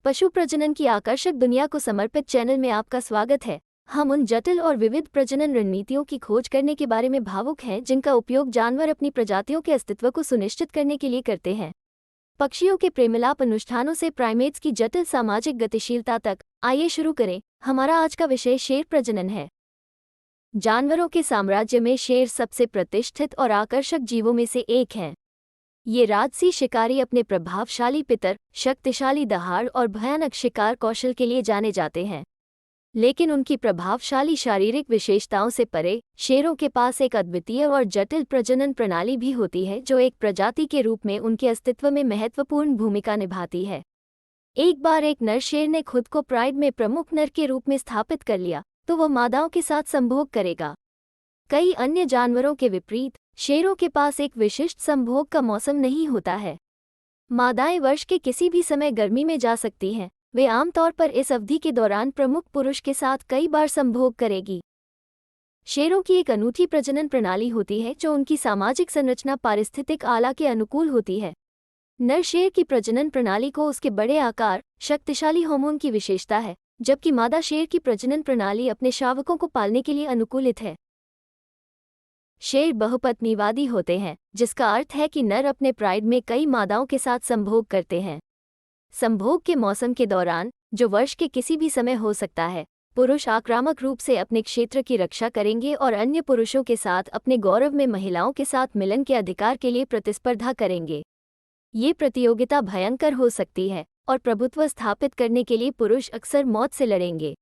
पशु प्रजनन की आकर्षक दुनिया को समर्पित चैनल में आपका स्वागत है। हम उन जटिल और विविध प्रजनन रणनीतियों की खोज करने के बारे में भावुक हैं जिनका उपयोग जानवर अपनी प्रजातियों के अस्तित्व को सुनिश्चित करने के लिए करते हैं। पक्षियों के प्रेमिलाप अनुष्ठानों से प्राइमेट्स की जटिल सामाजिक गतिशीलता तक, आइए शुरू करें। हमारा आज का विषय शेर प्रजनन है। जानवरों के साम्राज्य में शेर सबसे प्रतिष्ठित और आकर्षक जीवों में से एक हैं। ये राजसी शिकारी अपने प्रभावशाली पितर, शक्तिशाली दहाड़ और भयानक शिकार कौशल के लिए जाने जाते हैं। लेकिन उनकी प्रभावशाली शारीरिक विशेषताओं से परे, शेरों के पास एक अद्वितीय और जटिल प्रजनन प्रणाली भी होती है जो एक प्रजाति के रूप में उनके अस्तित्व में महत्वपूर्ण भूमिका निभाती है। एक बार एक नर शेर ने खुद को प्राइड में प्रमुख नर के रूप में स्थापित कर लिया तो वह मादाओं के साथ संभोग करेगा। कई अन्य जानवरों के विपरीत, शेरों के पास एक विशिष्ट संभोग का मौसम नहीं होता है। मादाएं वर्ष के किसी भी समय गर्मी में जा सकती हैं। वे आमतौर पर इस अवधि के दौरान प्रमुख पुरुष के साथ कई बार संभोग करेगी। शेरों की एक अनूठी प्रजनन प्रणाली होती है जो उनकी सामाजिक संरचना पारिस्थितिक आला के अनुकूल होती है। नर शेर की प्रजनन प्रणाली को उसके बड़े आकार, शक्तिशाली हार्मोन की विशेषता है, जबकि मादा शेर की प्रजनन प्रणाली अपने शावकों को पालने के लिए अनुकूलित है। शेर बहुपत्नीवादी होते हैं, जिसका अर्थ है कि नर अपने प्राइड में कई मादाओं के साथ संभोग करते हैं। संभोग के मौसम के दौरान, जो वर्ष के किसी भी समय हो सकता है, पुरुष आक्रामक रूप से अपने क्षेत्र की रक्षा करेंगे और अन्य पुरुषों के साथ अपने गौरव में महिलाओं के साथ मिलन के अधिकार के लिए प्रतिस्पर्धा करेंगे। ये प्रतियोगिता भयंकर हो सकती है और प्रभुत्व स्थापित करने के लिए पुरुष अक्सर मौत से लड़ेंगे।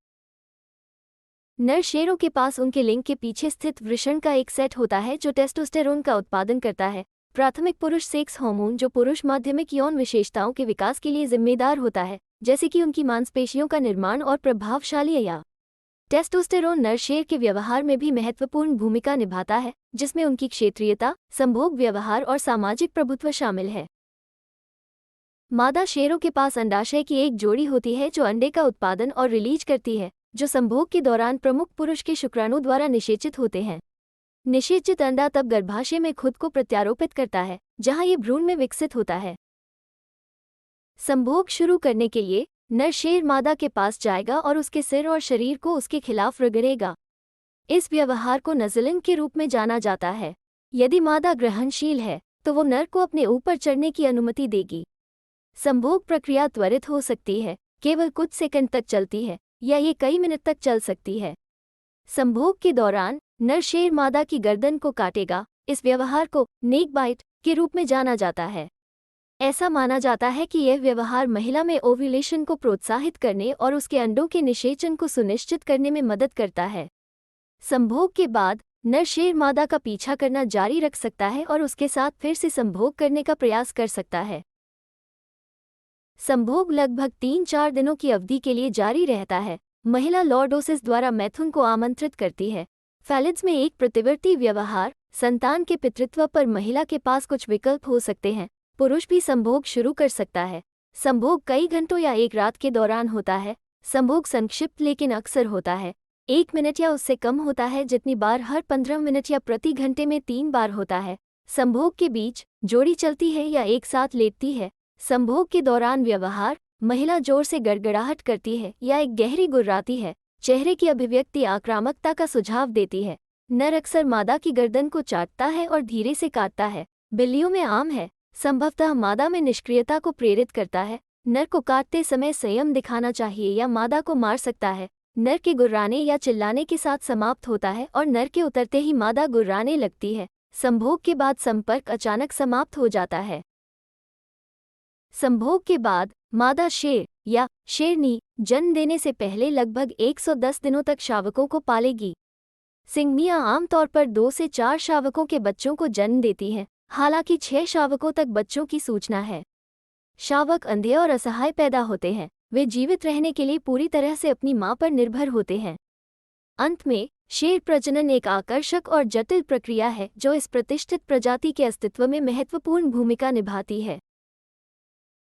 नर शेरों के पास उनके लिंग के पीछे स्थित वृषण का एक सेट होता है जो टेस्टोस्टेरोन का उत्पादन करता है, प्राथमिक पुरुष सेक्स हार्मोन जो पुरुष माध्यमिक यौन विशेषताओं के विकास के लिए जिम्मेदार होता है, जैसे कि उनकी मांसपेशियों का निर्माण और प्रभावशाली या टेस्टोस्टेरोन नर शेर के व्यवहार में भी महत्वपूर्ण भूमिका निभाता है, जिसमें उनकी क्षेत्रीयता, संभोग व्यवहार और सामाजिक प्रभुत्व शामिल है। मादा शेरों के पास अंडाशय की एक जोड़ी होती है जो अंडे का उत्पादन और रिलीज करती है, जो संभोग के दौरान प्रमुख पुरुष के शुक्राणु द्वारा निषेचित होते हैं। निषेचित अंडा तब गर्भाशय में खुद को प्रत्यारोपित करता है, जहां ये भ्रूण में विकसित होता है। संभोग शुरू करने के लिए नर शेर मादा के पास जाएगा और उसके सिर और शरीर को उसके खिलाफ रगड़ेगा। इस व्यवहार को नज़लिंग के रूप में जाना जाता है। यदि मादा ग्रहणशील है तो वो नर को अपने ऊपर चढ़ने की अनुमति देगी। संभोग प्रक्रिया त्वरित हो सकती है, केवल कुछ सेकंड तक चलती है, या ये कई मिनट तक चल सकती है। संभोग के दौरान नर शेर मादा की गर्दन को काटेगा। इस व्यवहार को नेक बाइट के रूप में जाना जाता है। ऐसा माना जाता है कि यह व्यवहार महिला में ओव्यूलेशन को प्रोत्साहित करने और उसके अंडों के निषेचन को सुनिश्चित करने में मदद करता है। संभोग के बाद नर शेर मादा का पीछा करना जारी रख सकता है और उसके साथ फिर से संभोग करने का प्रयास कर सकता है। संभोग लगभग 3-4 दिनों की अवधि के लिए जारी रहता है। महिला लॉर्डोसिस द्वारा मैथुन को आमंत्रित करती है। फैलिड्स में एक प्रतिवर्ती व्यवहार, संतान के पितृत्व पर महिला के पास कुछ विकल्प हो सकते हैं। पुरुष भी संभोग शुरू कर सकता है। संभोग कई घंटों या एक रात के दौरान होता है। संभोग संक्षिप्त लेकिन अक्सर होता है। 1 मिनट या उससे कम होता है, जितनी बार हर 15 मिनट या प्रति घंटे में 3 बार होता है। संभोग के बीच जोड़ी चलती है या एक साथ लेटती है। संभोग के दौरान व्यवहार, महिला जोर से गड़गड़ाहट करती है या एक गहरी गुर्राती है। चेहरे की अभिव्यक्ति आक्रामकता का सुझाव देती है। नर अक्सर मादा की गर्दन को चाटता है और धीरे से काटता है। बिल्लियों में आम है। संभवतः मादा में निष्क्रियता को प्रेरित करता है। नर को काटते समय संयम दिखाना चाहिए या मादा को मार सकता है। नर के गुर्राने या चिल्लाने के साथ समाप्त होता है और नर के उतरते ही मादा गुर्राने लगती है। संभोग के बाद संपर्क अचानक समाप्त हो जाता है। संभोग के बाद मादा शेर या शेरनी जन्म देने से पहले लगभग 110 दिनों तक शावकों को पालेगी। सिंगनियां आमतौर पर 2 से 4 शावकों के बच्चों को जन्म देती हैं, हालांकि 6 शावकों तक बच्चों की सूचना है। शावक अंधे और असहाय पैदा होते हैं। वे जीवित रहने के लिए पूरी तरह से अपनी मां पर निर्भर होते हैं। अंत में, शेर प्रजनन एक आकर्षक और जटिल प्रक्रिया है जो इस प्रतिष्ठित प्रजाति के अस्तित्व में महत्वपूर्ण भूमिका निभाती है।